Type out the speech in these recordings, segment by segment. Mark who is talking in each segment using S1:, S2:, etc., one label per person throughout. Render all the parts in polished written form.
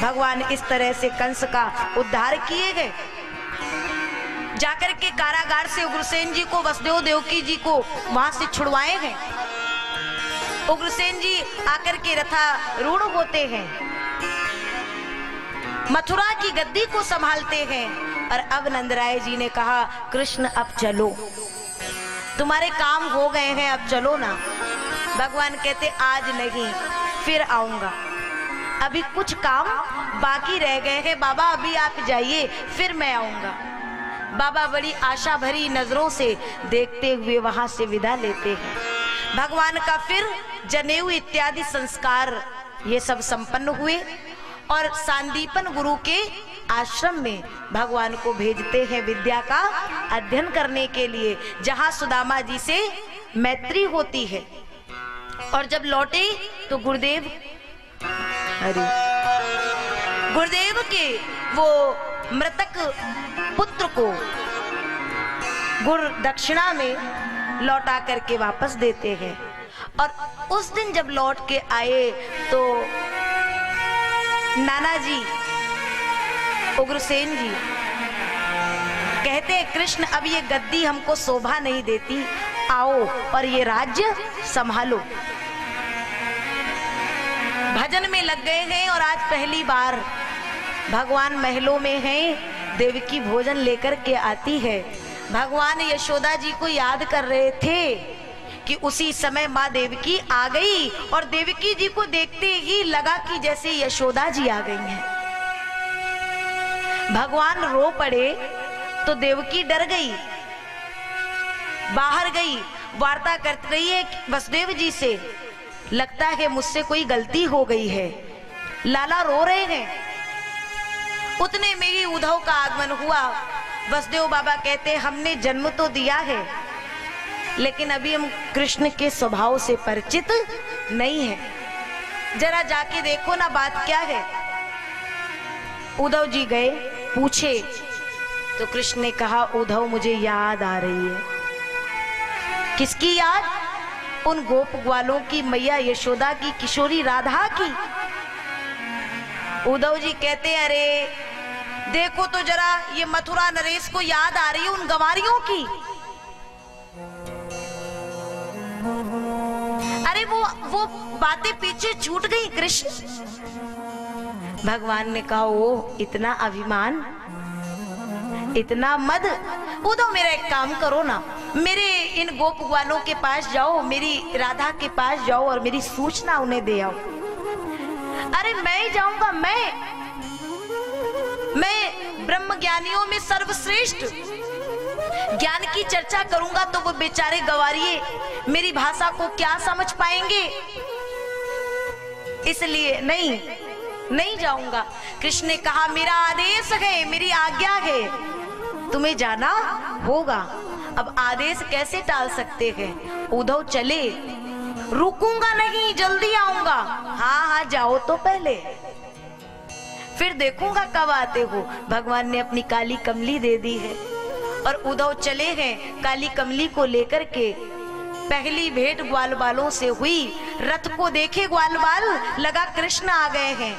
S1: भगवान इस तरह से कंस का उद्धार किए गए। जाकर के कारागार से उग्रसेन जी को, वसुदेव देवकी जी को वहां से छुड़वाए हैं। उग्रसेन जी आकर के रथारूढ़ होते हैं, मथुरा की गद्दी को संभालते हैं। और अब नंदराय जी ने कहा, कृष्ण अब चलो, तुम्हारे काम हो गए हैं, अब चलो ना। भगवान कहते, आज नहीं, फिर आऊंगा, अभी कुछ काम बाकी रह गए हैं बाबा, अभी आप जाइए, फिर मैं आऊंगा। बाबा बड़ी आशा भरी नजरों से देखते हुए वहां से विदा लेते हैं। भगवान का फिर जनेऊ इत्यादि संस्कार ये सब संपन्न हुए और सांदीपन गुरु के आश्रम में भगवान को भेजते हैं विद्या का अध्ययन करने के लिए, जहां सुदामा जी से मैत्री होती है। और जब लौटे तो गुरुदेव के वो मृतक पुत्र को गुरु दक्षिणा में लौटा करके वापस देते हैं। और उस दिन जब लौट के आए तो नाना जी उग्रसेन जी कहते हैं, कृष्ण अब ये गद्दी हमको शोभा नहीं देती, आओ और ये राज्य संभालो। भजन में लग गए हैं और आज पहली बार भगवान महलों में हैं। देवकी भोजन लेकर के आती है। भगवान यशोदा जी को याद कर रहे थे कि उसी समय माँ देवकी आ गई और देवकी जी को देखते ही लगा कि जैसे यशोदा जी आ गई हैं। भगवान रो पड़े तो देवकी डर गई, बाहर गई, वार्ता कर रही है वसुदेव जी से, लगता है मुझसे कोई गलती हो गई है, लाला रो रहे हैं। उतने में ही उद्धव का आगमन हुआ। वसुदेव बाबा कहते, हमने जन्म तो दिया है लेकिन अभी हम कृष्ण के स्वभाव से परिचित नहीं है, जरा जाके देखो ना बात क्या है। उद्धव जी गए, पूछे तो कृष्ण ने कहा, उद्धव मुझे याद आ रही है। किसकी याद? उन गोप ग्वालों की, मैया यशोदा की, किशोरी राधा की। उद्धव जी कहते, अरे देखो तो जरा, ये मथुरा नरेश को याद आ रही है उन गंवारियों की। अरे वो बातें पीछे छूट गई कृष्ण। भगवान ने कहा, ओ इतना अभिमान, इतना मद। उद्धव मेरा एक काम करो ना, मेरे इन गोप ग्वालों के पास जाओ, मेरी राधा के पास जाओ और मेरी सूचना उन्हें दे आओ। अरे मैं जाऊंगा, मैं ब्रह्म ज्ञानियों में सर्वश्रेष्ठ, ज्ञान की चर्चा करूंगा तो वो बेचारे गंवारिये मेरी भाषा को क्या समझ पाएंगे, इसलिए नहीं जाऊंगा। कृष्ण ने कहा, मेरा आदेश है, मेरी आज्ञा है, तुम्हें जाना होगा। अब आदेश कैसे टाल सकते हैं? उद्धव चले, रुकूंगा नहीं, जल्दी आऊंगा। हाँ जाओ तो पहले, फिर देखूंगा कब आते हो। भगवान ने अपनी काली कमली दे दी है और उद्धव चले हैं काली कमली को लेकर के। पहली भेंट ग्वाल बालों से हुई, रथ को देखे ग्वाल बाल, लगा कृष्ण आ गए हैं।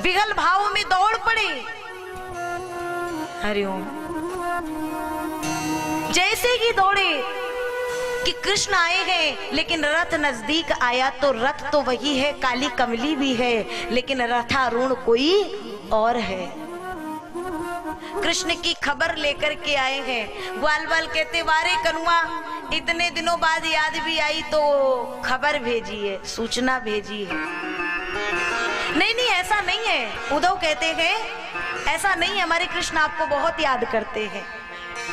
S1: विहल भाव में दौड़ पड़े। हरिओम। जैसे ही दौड़े कि कृष्ण आए हैं, लेकिन रथ नजदीक आया तो रथ तो वही है, काली कमली भी है, लेकिन रथारूढ़ कोई और है। कृष्ण की खबर लेकर के आए हैं। ग्वाल बाल कहते, वारे कनुआ, इतने दिनों बाद याद भी आई तो खबर भेजी है, सूचना भेजी है। नहीं ऐसा नहीं है। उद्धव कहते हैं, ऐसा नहीं है, हमारे कृष्ण आपको बहुत याद करते हैं,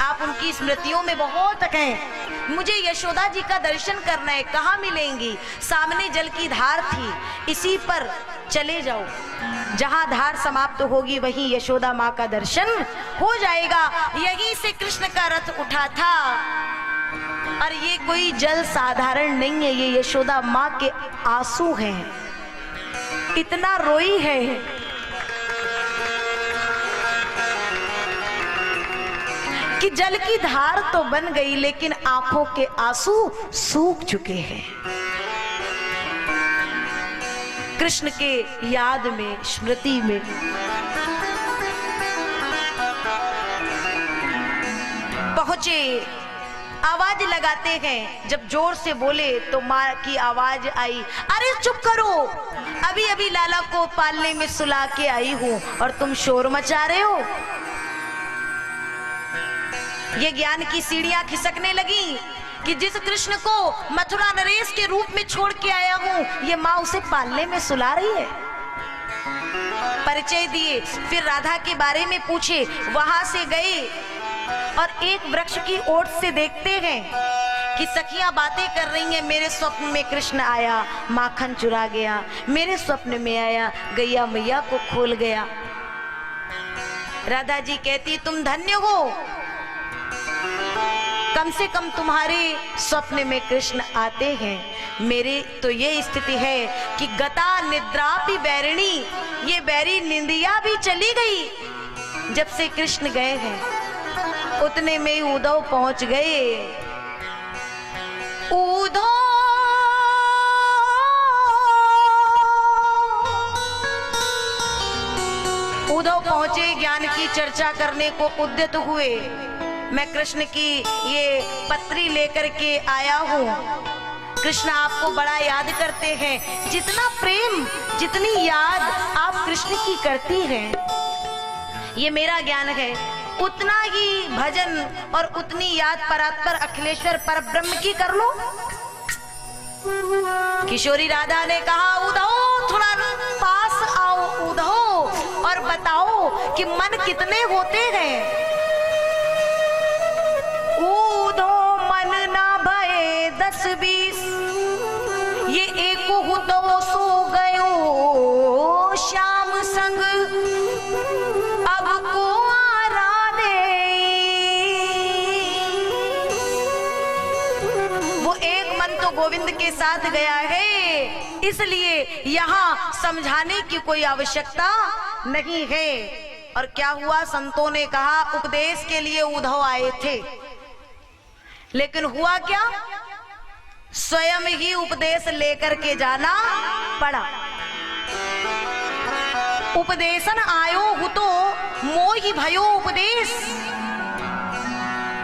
S1: आप उनकी स्मृतियों में बहुत हैं। मुझे यशोदा जी का दर्शन करना है, कहाँ मिलेंगी? सामने जल की धार थी, इसी पर चले जाओ, जहां धार समाप्त होगी वहीं यशोदा माँ का दर्शन हो जाएगा। यहीं से कृष्ण का रथ उठा था और ये कोई जल साधारण नहीं है, ये यशोदा माँ के आंसू हैं, इतना रोई है। कि जल की धार तो बन गई लेकिन आंखों के आंसू सूख चुके हैं। कृष्ण के याद में, स्मृति में। पहुंचे, आवाज लगाते हैं। जब जोर से बोले तो माँ की आवाज आई, अरे चुप करो, अभी अभी लाला को पालने में सुला के आई हूं और तुम शोर मचा रहे हो। ये ज्ञान की सीढ़ियां खिसकने लगी कि जिस कृष्ण को मथुरा नरेश के रूप में छोड़ के आया हूं, ये माँ उसे पालने में सुला रही है। परिचय दिए, फिर राधा के बारे में पूछे। वहां से गए और एक वृक्ष की ओट से देखते हैं कि सखियां बातें कर रही हैं। मेरे स्वप्न में कृष्ण आया, माखन चुरा गया। मेरे स्वप्न में आया, गैया मैया को खोल गया। राधा जी कहती, तुम धन्य हो, कम से कम तुम्हारे स्वप्न में कृष्ण आते हैं। मेरे तो ये स्थिति है कि गता निद्रा भी बैरिणी, ये बैरी निंदिया भी चली गई। जब से कृष्ण गए हैं उतने में ही उद्धव पहुंच गए। उद्धव पहुंचे, ज्ञान की चर्चा करने को उद्यत हुए। मैं कृष्ण की ये पत्री लेकर के आया हूँ। कृष्ण आपको बड़ा याद करते हैं। जितना प्रेम, जितनी याद आप कृष्ण की करती हैं, ये मेरा ज्ञान है, उतना ही भजन और उतनी याद परात्पर अखिलेश्वर परब्रह्म की कर लो। किशोरी राधा ने कहा, उद्धव थोड़ा पास आओ उद्धव और बताओ कि मन कितने होते हैं। उद्धव मन ना भये 10-20, ये एक उद्धव सो गयो श्याम संग, अब को आराधे। वो एक मन तो गोविंद के साथ गया है, इसलिए यहाँ समझाने की कोई आवश्यकता नहीं है। और क्या हुआ, संतों ने कहा उपदेश के लिए उद्धव आए थे, लेकिन हुआ क्या, स्वयं ही उपदेश लेकर के जाना पड़ा। उपदेशन आयो हु तो मोहि भयो उपदेश,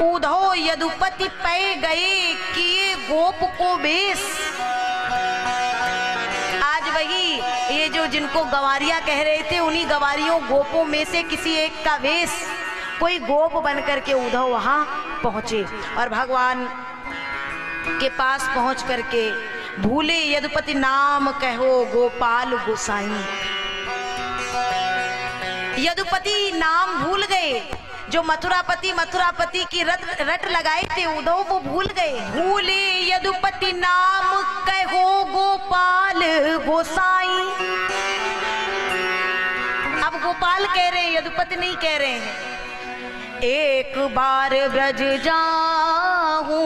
S1: उद्धव यदुपति पै गए किए गोप को बेस। आज वही ये जो जिनको गवारिया कह रहे थे, उन्हीं गवारियों गोपों में से किसी एक का वेश, कोई गोप बन करके उद्धव वहां पहुंचे और भगवान के पास पहुंच करके भूले यदुपति नाम कहो गोपाल गोसाई। यदुपति नाम भूल गए, जो मथुरापति की रट लगाए थे उद्धव वो भूल गए। भूले यदुपति नाम कहो गोपाल गोसाई। अब गोपाल कह रहे हैं, यदुपति नहीं कह रहे हैं। एक बार ब्रज जाऊं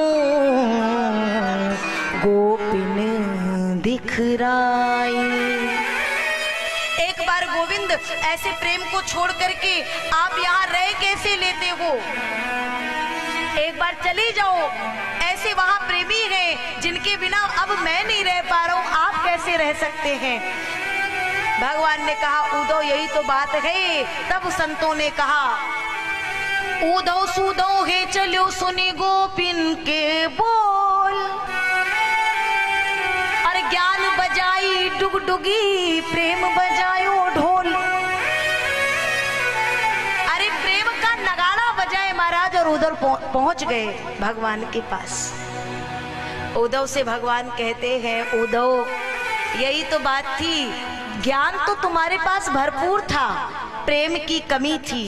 S1: गोपिन दिखराई। एक बार गोविंद ऐसे प्रेम को छोड़ करके आप यहाँ रह कैसे लेते हो, एक बार चली जाओ। ऐसे वहां प्रेमी हैं जिनके बिना अब मैं नहीं रह पा रहा हूं, आप कैसे रह सकते हैं। भगवान ने कहा उद्धव यही तो बात है। तब संतों ने कहा उद्धव सुधो है चलो सुनी गोपिन के बोल, और ज्ञान बजाई डुगडुगी प्रेम बजायो ढोल। अरे प्रेम का नगाड़ा बजाए महाराज, और उधर पहुंच गए भगवान के पास। उद्धव से भगवान कहते हैं उद्धव यही तो बात थी, ज्ञान तो तुम्हारे पास भरपूर था, प्रेम की कमी थी,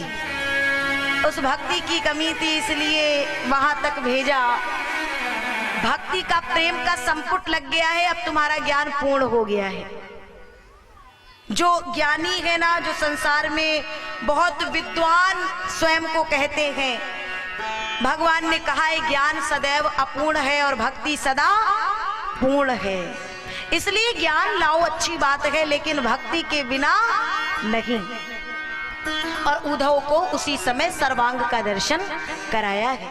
S1: उस भक्ति की कमी थी, इसलिए वहां तक भेजा। भक्ति का प्रेम का संपुट लग गया है, अब तुम्हारा ज्ञान पूर्ण हो गया है। जो ज्ञानी है ना, जो संसार में बहुत विद्वान स्वयं को कहते हैं, भगवान ने कहा है ज्ञान सदैव अपूर्ण है और भक्ति सदा पूर्ण है। इसलिए ज्ञान लाओ अच्छी बात है, लेकिन भक्ति के बिना नहीं। और उद्धव को उसी समय सर्वांग का दर्शन कराया है।